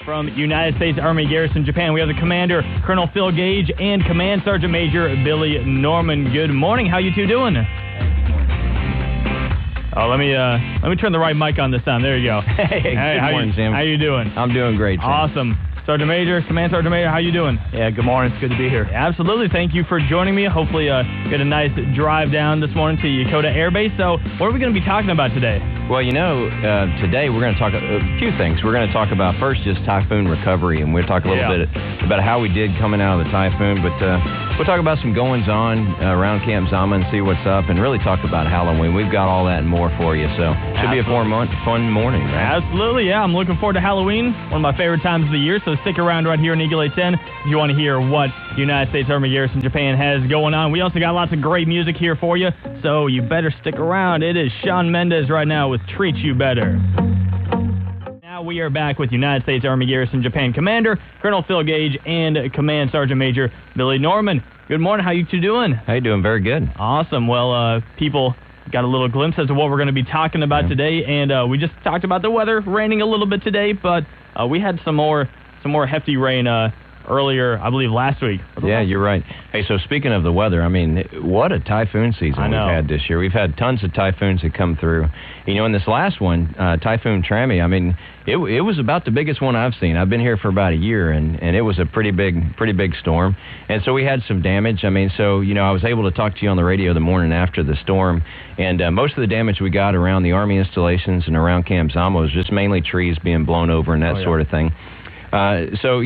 From United States Army Garrison Japan, we have the Commander, Colonel Phil Gage, and Command Sergeant Major Billy Norman. Good morning. How you two doing? Oh, let me turn the right mic on this time. There you go. Hey, good morning, Sam. How you doing? I'm doing great, Sam. Awesome. Sergeant Major, Command Sergeant Major, how you doing? Yeah, good morning. It's good to be here. Absolutely. Thank you for joining me. Hopefully, get a nice drive down this morning to Yokota Air Base. So, what are we going to be talking about today? Well, today we're going to talk a few things. We're going to talk about first just typhoon recovery, and we'll talk a little bit about how we did coming out of the typhoon. But we'll talk about some goings-on around Camp Zama and see what's up, and really talk about Halloween. We've got all that and more for you. So, should be a fun morning, right? Absolutely, yeah. I'm looking forward to Halloween, one of my favorite times of the year. So, stick around right here in Eagle 810 if you want to hear what United States Army Garrison Japan has going on. We also got lots of great music here for you, so you better stick around. It is Shawn Mendes right now with Treat You Better. Now we are back with United States Army Garrison Japan Commander, Colonel Phil Gage, and Command Sergeant Major Billy Norman. Good morning. How you two doing? How you doing? Very good. Awesome. Well, people got a little glimpse as to what we're going to be talking about today, and we just talked about the weather, raining a little bit today, but we had some more hefty rain earlier, I believe, last week. Yeah, you're right. Hey, so speaking of the weather, I mean, what a typhoon season we've had this year. We've had tons of typhoons that come through. You know, in this last one, Typhoon Trami, I mean, it was about the biggest one I've seen. I've been here for about a year, and it was a pretty big storm. And so we had some damage. I mean, so, I was able to talk to you on the radio the morning after the storm, and most of the damage we got around the Army installations and around Camp Zama was just mainly trees being blown over and that sort of thing. So,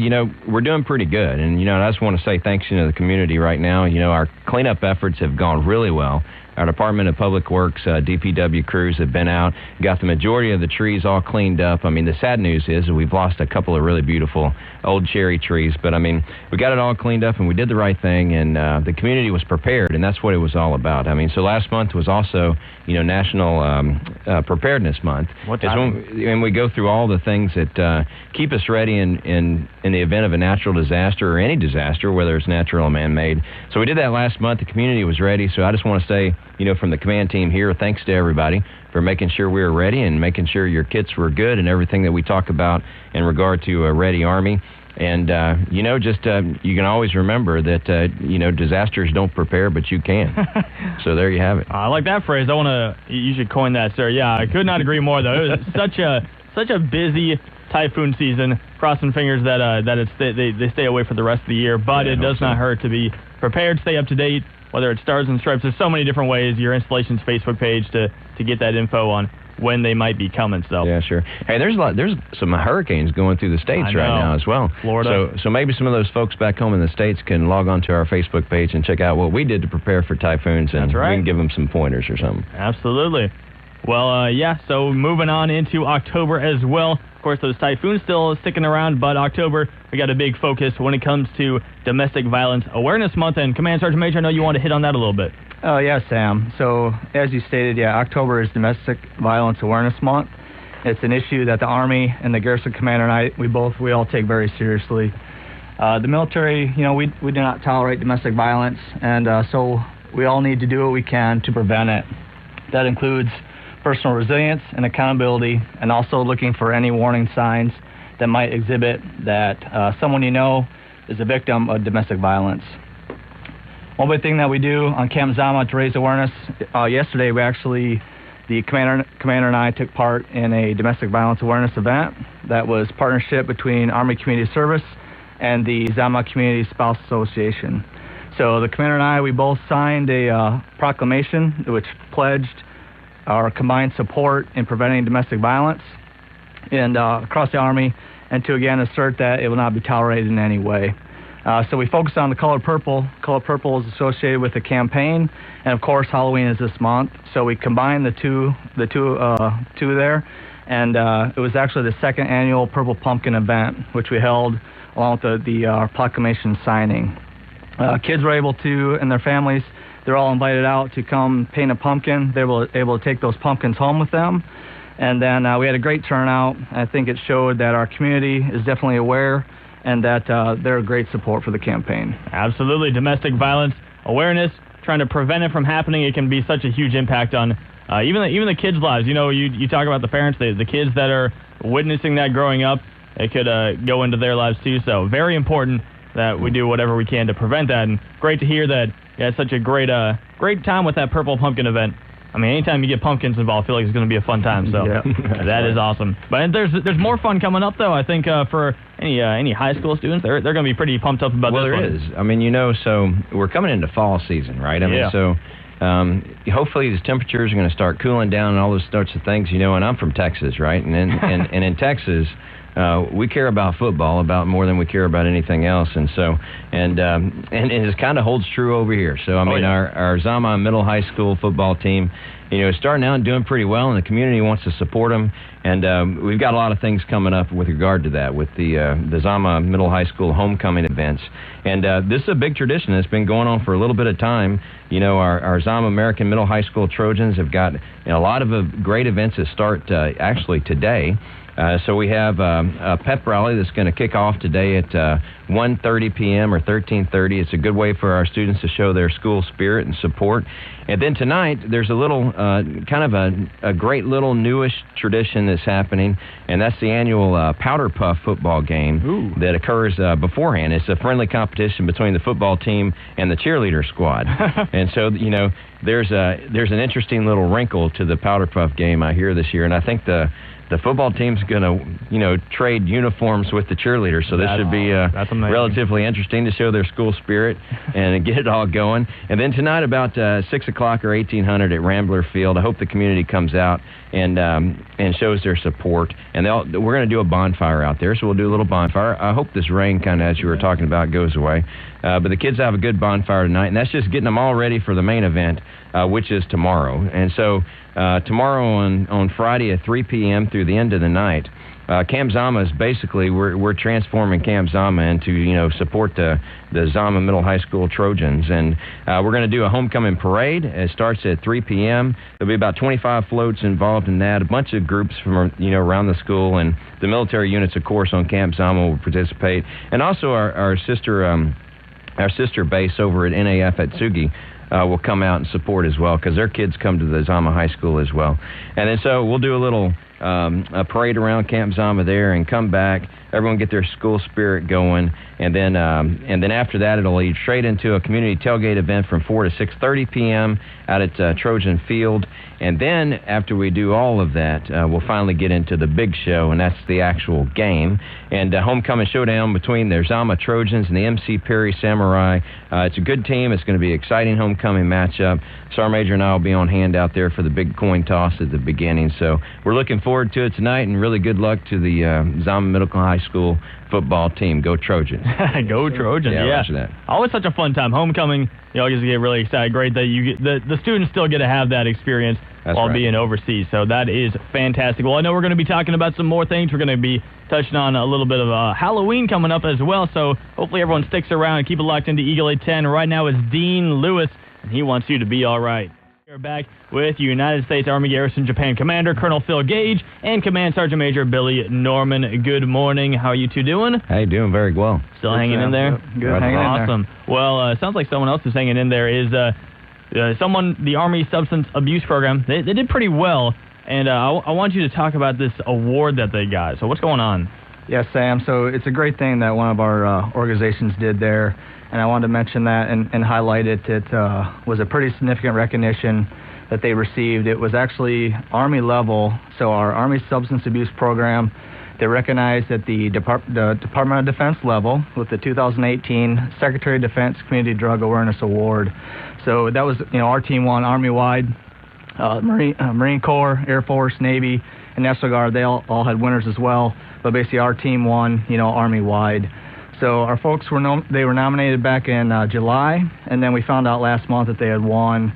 we're doing pretty good. And, I just want to say thanks to the community right now. Our cleanup efforts have gone really well. Our Department of Public Works, DPW crews have been out, got the majority of the trees all cleaned up. I mean, the sad news is we've lost a couple of really beautiful old cherry trees. But, I mean, we got it all cleaned up and we did the right thing. And the community was prepared, and that's what it was all about. I mean, so last month was also, National Preparedness Month. And we go through all the things that keep us ready in the event of a natural disaster or any disaster, whether it's natural or man-made. So we did that last month. The community was ready. So I just want to say, from the command team here, thanks to everybody for making sure we were ready and making sure your kits were good and everything that we talk about in regard to a ready Army. And, you can always remember that, disasters don't prepare, but you can. So there you have it. I like that phrase. You should coin that, sir. Yeah, I could not agree more, though. It was such a busy typhoon season. Crossing fingers that they stay away for the rest of the year, but it does not hurt to be prepared, stay up to date, whether it's Stars and Stripes. There's so many different ways, your installation's Facebook page to get that info on when they might be coming. So yeah, sure. Hey, there's some hurricanes going through the States right now as well. Florida. So maybe some of those folks back home in the States can log on to our Facebook page and check out what we did to prepare for typhoons, and we can give them some pointers or something. Absolutely. Well, so moving on into October as well. Of course, those typhoons still sticking around, but October, we got a big focus when it comes to Domestic Violence Awareness Month. And Command Sergeant Major, I know you want to hit on that a little bit. Oh, yeah, Sam. So, as you stated, October is Domestic Violence Awareness Month. It's an issue that the Army and the Garrison Commander and I, we all take very seriously. The military, we do not tolerate domestic violence, and so we all need to do what we can to prevent it. That includes personal resilience and accountability, and also looking for any warning signs that might exhibit that someone is a victim of domestic violence. One big thing that we do on Camp Zama to raise awareness, yesterday the commander and I took part in a domestic violence awareness event that was partnership between Army Community Service and the Zama Community Spouse Association. So the commander and I, we both signed a proclamation which pledged our combined support in preventing domestic violence and across the Army, and to again assert that it will not be tolerated in any way. So we focus on the color purple. Color purple is associated with the campaign, and of course Halloween is this month. So we combined the two there, and it was actually the second annual Purple Pumpkin event, which we held along with the proclamation signing. Kids were able to, and their families, they're all invited out to come paint a pumpkin. They were able to take those pumpkins home with them. And then we had a great turnout. I think it showed that our community is definitely aware and that they're a great support for the campaign. Absolutely. Domestic violence awareness, trying to prevent it from happening. It can be such a huge impact on even the kids' lives. You talk about the parents, the kids that are witnessing that growing up. it could go into their lives too. So very important that we do whatever we can to prevent that. And great to hear that you had such a great time with that Purple Pumpkin event. I mean, anytime you get pumpkins involved, I feel like it's going to be a fun time. So that is awesome. But there's more fun coming up, though. I think for any high school students, they're going to be pretty pumped up about this one. Well, there is. I mean, so we're coming into fall season, right? I mean, so hopefully these temperatures are going to start cooling down and all those sorts of things, and I'm from Texas, right? And in Texas, we care about football about more than we care about anything else, and it kind of holds true over here. So I mean, our Zama middle high school football team, is starting out and doing pretty well, and the community wants to support them. And we've got a lot of things coming up with regard to that, with the Zama middle high school homecoming events. And this is a big tradition that's been going on for a little bit of time. Our Zama American Middle High School Trojans have got a lot of great events that start actually today. So we have a pep rally that's going to kick off today at 1:30 p.m. or 13:30. It's a good way for our students to show their school spirit and support. And then tonight, there's a little kind of a great little newish tradition that's happening, and that's the annual Powder Puff football game that occurs beforehand. It's a friendly competition between the football team and the cheerleader squad. And so, there's an interesting little wrinkle to the Powder Puff game I hear this year, and I think the football team's going to, trade uniforms with the cheerleaders, so this should be relatively interesting to show their school spirit and get it all going. And then tonight about 6 o'clock or 1800 at Rambler Field, I hope the community comes out and shows their support. And we're going to do a bonfire out there, so we'll do a little bonfire. I hope this rain, kind of as you were talking about, goes away. But the kids have a good bonfire tonight, and that's just getting them all ready for the main event, which is tomorrow. And so tomorrow on Friday at 3 p.m. through the end of the night, Camp Zama is basically, we're transforming Camp Zama into, support the Zama Middle High School Trojans. And we're going to do a homecoming parade. It starts at 3 p.m. There'll be about 25 floats involved in that. A bunch of groups from, around the school, and the military units, of course, on Camp Zama will participate. And also our sister base over at NAF at Tsugi will come out and support as well, because their kids come to the Zama High School as well. And then so we'll do a little a parade around Camp Zama there and come back. Everyone get their school spirit going, and then after that it'll lead straight into a community tailgate event from 4 to 6:30 p.m. out at Trojan Field. And then after we do all of that, we'll finally get into the big show, and that's the actual game. And homecoming showdown between the Zama Trojans and the MC Perry Samurai. It's a good team. It's going to be an exciting homecoming matchup. Sergeant Major and I will be on hand out there for the big coin toss at the beginning. So we're looking forward to it tonight, and really good luck to the Zama Middle High School football team. Go Trojans. Go Trojans, yeah. That. Always such a fun time. Homecoming, I just get really excited. Great that you get, the students still get to have that experience while being overseas. So that is fantastic. Well, I know we're going to be talking about some more things. We're going to be touching on a little bit of Halloween coming up as well. So hopefully everyone sticks around and keep it locked into Eagle 810. Right now is Dean Lewis, and he wants you to be all right. We're back with United States Army Garrison Japan Commander Colonel Phil Gage and Command Sergeant Major Billy Norman. Good morning. How are you two doing? Hey, doing very well. Still hanging in there? Good. Hanging awesome. In there. Well, sounds like someone else is hanging in there. Is the Army Substance Abuse Program. They did pretty well, and I want you to talk about this award that they got. So what's going on? Yes, Sam. So it's a great thing that one of our organizations did there, and I wanted to mention that and highlight it. It was a pretty significant recognition that they received. It was actually Army level, so our Army Substance Abuse Program, they recognized at the Department of Defense level with the 2018 Secretary of Defense Community Drug Awareness Award. So that was, our team won Army-wide. Marine Corps, Air Force, Navy, and National Guard, they all had winners as well. But basically our team won, Army-wide. So our folks were nominated back in July, and then we found out last month that they had won.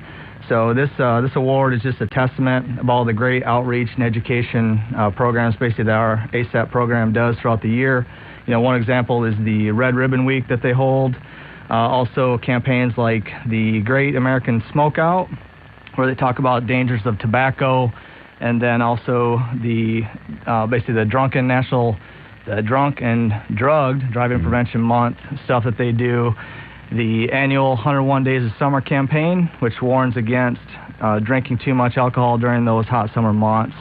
So this award is just a testament of all the great outreach and education programs basically that our ASAP program does throughout the year. One example is the Red Ribbon Week that they hold. Also campaigns like the Great American Smokeout, where they talk about dangers of tobacco, and then also the basically the Drunk and Drugged Driving Prevention Month stuff that they do. The annual 101 Days of Summer campaign, which warns against drinking too much alcohol during those hot summer months.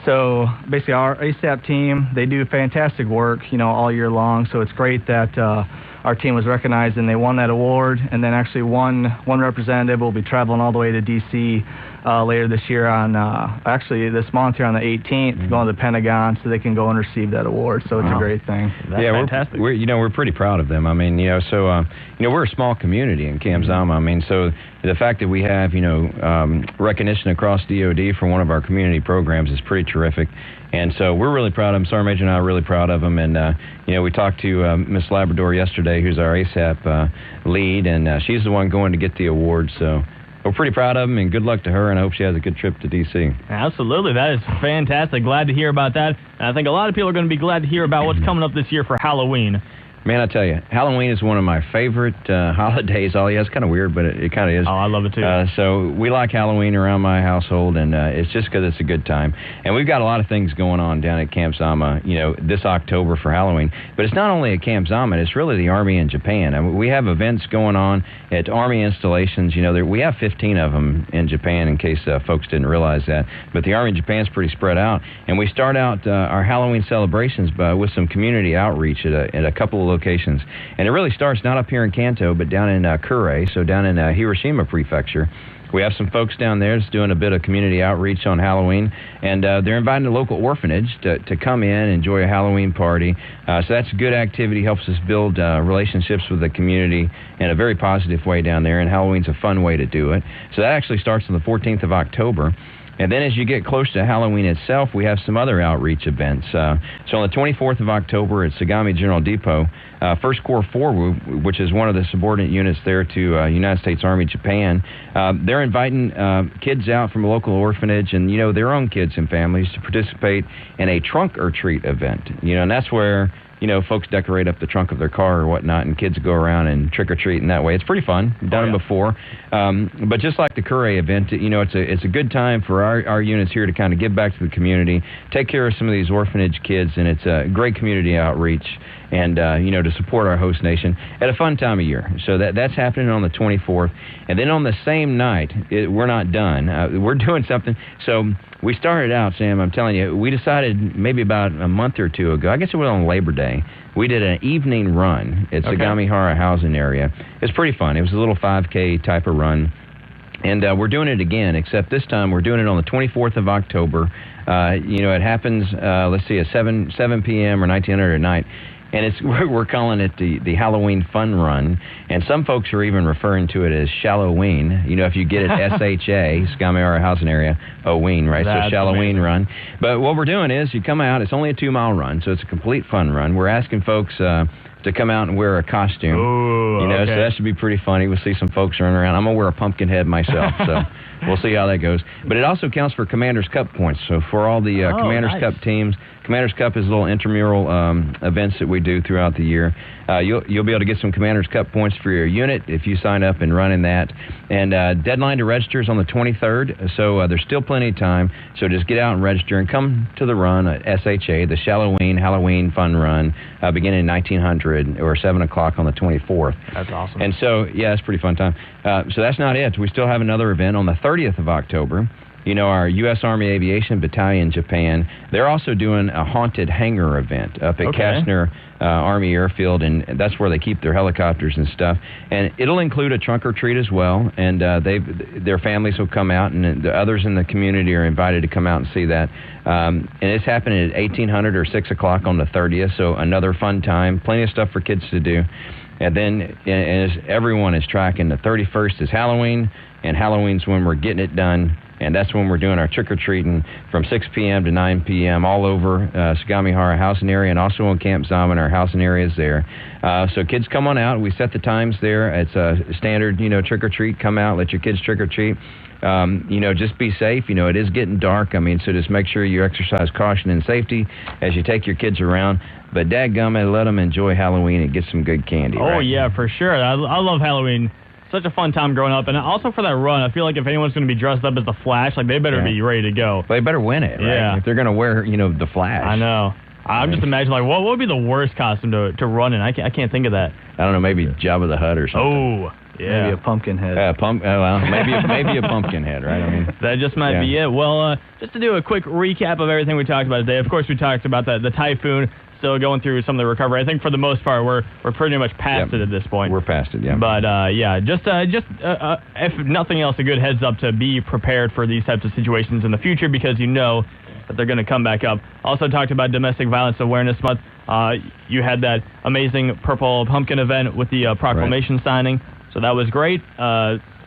So basically our ASAP team, they do fantastic work, all year long. So it's great that our team was recognized and they won that award. And then actually one representative will be traveling all the way to D.C. Later this year on, actually this month here on the 18th, going to the Pentagon so they can go and receive that award. So it's a great thing. That's fantastic. We're pretty proud of them. I mean, we're a small community in Camp Zama. I mean, so the fact that we have, recognition across DOD for one of our community programs is pretty terrific. And so we're really proud of them. Sergeant Major and I are really proud of them. And, we talked to Miss Labrador yesterday, who's our ASAP lead, and she's the one going to get the award. So we're pretty proud of them, and good luck to her, and I hope she has a good trip to D.C. Absolutely. That is fantastic. Glad to hear about that. And I think a lot of people are going to be glad to hear about what's coming up this year for Halloween. Man, I tell you, Halloween is one of my favorite holidays. It's kind of weird, but it kind of is. Oh, I love it, too. So we like Halloween around my household, and it's just because it's a good time. And we've got a lot of things going on down at Camp Zama, this October for Halloween. But it's not only at Camp Zama, it's really the Army in Japan. I mean, we have events going on at Army installations. We have 15 of them in Japan, in case folks didn't realize that. But the Army in Japan is pretty spread out. And we start out our Halloween celebrations with some community outreach at a couple of locations. And it really starts not up here in Kanto, but down in Kure, so down in Hiroshima Prefecture. We have some folks down there that's doing a bit of community outreach on Halloween, and they're inviting a local orphanage to come in and enjoy a Halloween party. So that's a good activity, helps us build relationships with the community in a very positive way down there, and Halloween's a fun way to do it. So that actually starts on the 14th of October. And then as you get close to Halloween itself, we have some other outreach events. So on the 24th of October at Sagami General Depot, 1st Corps 4, which is one of the subordinate units there to United States Army Japan, they're inviting kids out from a local orphanage and, their own kids and families to participate in a trunk or treat event. And that's where folks decorate up the trunk of their car or whatnot, and kids go around and trick-or-treat in that way. It's pretty fun. We've done it before. But just like the Kure event, it's a good time for our units here to kind of give back to the community, take care of some of these orphanage kids, and it's a great community outreach and, to support our host nation at a fun time of year. So that's happening on the 24th. And then on the same night, we're not done. We're doing something. So we started out, Sam, I'm telling you, we decided maybe about a month or two ago, I guess it was on Labor Day, we did an evening run at Sagamihara housing area. It's pretty fun. It was a little 5K type of run. And we're doing it again, except this time we're doing it on the 24th of October. It happens, let's see, at 7 p.m. or 1900 at night. And we're calling it the Halloween Fun Run. And some folks are even referring to it as Shalloween. If you get it S-H-A, Sagamihara housing area, Oween, right? That's so Shalloween amazing. Run. But what we're doing is you come out, it's only a 2-mile run, so it's a complete fun run. We're asking folks to come out and wear a costume. Ooh, so that should be pretty funny. We'll see some folks running around. I'm going to wear a pumpkin head myself, so we'll see how that goes. But it also counts for Commander's Cup points. So for all the Commander's Cup teams, Commander's Cup is little intramural events that we do throughout the year. You'll be able to get some Commander's Cup points for your unit if you sign up and run in that. And deadline to register is on the 23rd, so there's still plenty of time. So just get out and register and come to the run at SHA, the Halloween Fun Run, beginning in 1900 or 7 o'clock on the 24th. That's awesome. And so, it's a pretty fun time. So that's not it. We still have another event on the 30th of October. Our U.S. Army Aviation Battalion Japan, they're also doing a haunted hangar event up at Kastner Army Airfield, and that's where they keep their helicopters and stuff. And it'll include a trunk or treat as well, and their families will come out, and the others in the community are invited to come out and see that. And it's happening at 1800 or 6 o'clock on the 30th, so another fun time, plenty of stuff for kids to do. And then, as everyone is tracking, the 31st is Halloween, and Halloween's when we're getting it done. And that's when we're doing our trick-or-treating from 6 p.m. to 9 p.m. all over Sagamihara housing area and also on Camp Zama and our housing areas there. So kids come on out. We set the times there. It's a standard, trick-or-treat. Come out, let your kids trick-or-treat. Just be safe. It is getting dark. So just make sure you exercise caution and safety as you take your kids around. But dadgummit, let them enjoy Halloween and get some good candy. Oh, yeah, for sure. I love Halloween. Such a fun time growing up. And also for that run, I feel like if anyone's going to be dressed up as the Flash, they better be ready to go. Well, they better win it, right? Yeah. If they're going to wear, the Flash. I know. I'm just imagining, what would be the worst costume to run in? I can't think of that. I don't know, maybe Jabba the Hutt or something. Oh, Yeah. Maybe a pumpkin head. Well, maybe a pumpkin head, right? I mean, that just might be it. Well, just to do a quick recap of everything we talked about today. Of course, we talked about the typhoon. Still going through some of the recovery. I think for the most part, we're pretty much past it at this point. We're past it, yeah. But just if nothing else, a good heads up to be prepared for these types of situations in the future because you know that they're going to come back up. Also talked about Domestic Violence Awareness Month. You had that amazing Purple Pumpkin event with the proclamation signing, so that was great.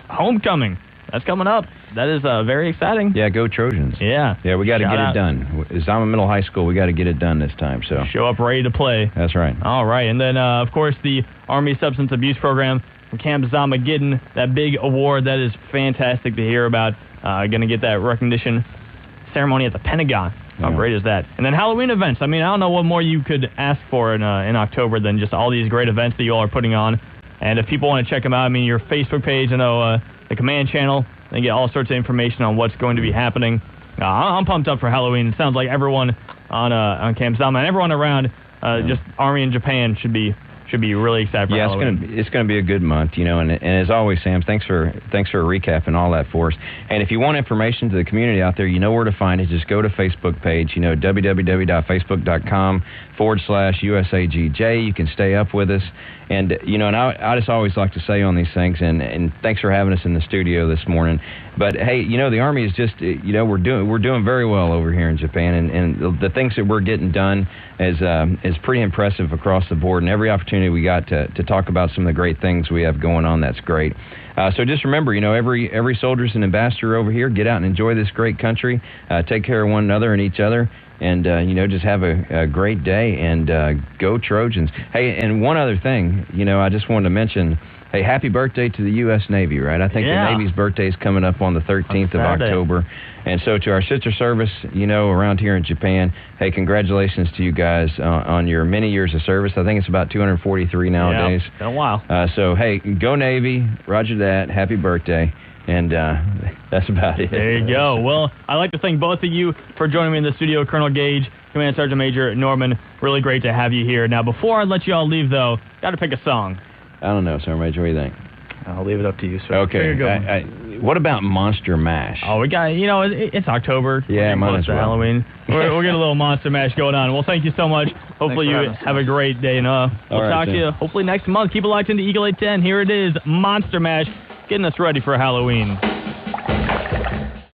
Homecoming, that's coming up. That is very exciting. Yeah, go Trojans. Yeah. Yeah, we got to get it done. Zama Middle High School, we got to get it done this time. So show up ready to play. That's right. All right, and then, of course, the Army Substance Abuse Program from Camp Zama getting that big award. That is fantastic to hear about. Going to get that recognition ceremony at the Pentagon. How great is that? And then Halloween events. I mean, I don't know what more you could ask for in October than just all these great events that you all are putting on. And if people want to check them out, I mean, your Facebook page, I know the Command channel, they get all sorts of information on what's going to be happening. I'm pumped up for Halloween. It sounds like everyone on Camp Zama and everyone around just Army and Japan should be really excited for Halloween. It's going to be a good month, you know. And as always, Sam, thanks for recapping all that for us. And if you want information to the community out there, you know where to find it. Just go to Facebook page, you know, www.facebook.com/USAGJ. You can stay up with us. And, you know, and I just always like to say on these things, and thanks for having us in the studio this morning. But, hey, you know, the Army is just, you know, we're doing very well over here in Japan, and the things that we're getting done is pretty impressive across the board. And every opportunity we got to talk about some of the great things we have going on, that's great. So just remember, you know, every soldier's an ambassador over here. Get out and enjoy this great country. Take care of one another and each other. And, you know, just have a great day, and go Trojans. Hey, and one other thing, you know, I just wanted to mention, hey, happy birthday to the U.S. Navy, right? I think the Navy's birthday is coming up on the 13th of October. And so to our sister service, you know, around here in Japan, hey, congratulations to you guys on your many years of service. I think it's about 243 nowadays. Yeah, been a while. So, hey, go Navy, roger that, happy birthday. And that's about it. There you go. Well, I'd like to thank both of you for joining me in the studio, Colonel Gage, Command Sergeant Major Norman. Really great to have you here. Now, before I let you all leave, though, got to pick a song. I don't know, Sergeant Major. What do you think? I'll leave it up to you, sir. Okay. What about Monster Mash? Oh, we got, you know, it's October. Yeah, might as well. Halloween. We'll get a little Monster Mash going on. Well, thank you so much. Hopefully you have a great day, and we'll talk to you hopefully next month. Keep it locked into Eagle 810. Here it is, Monster Mash, getting us ready for Halloween.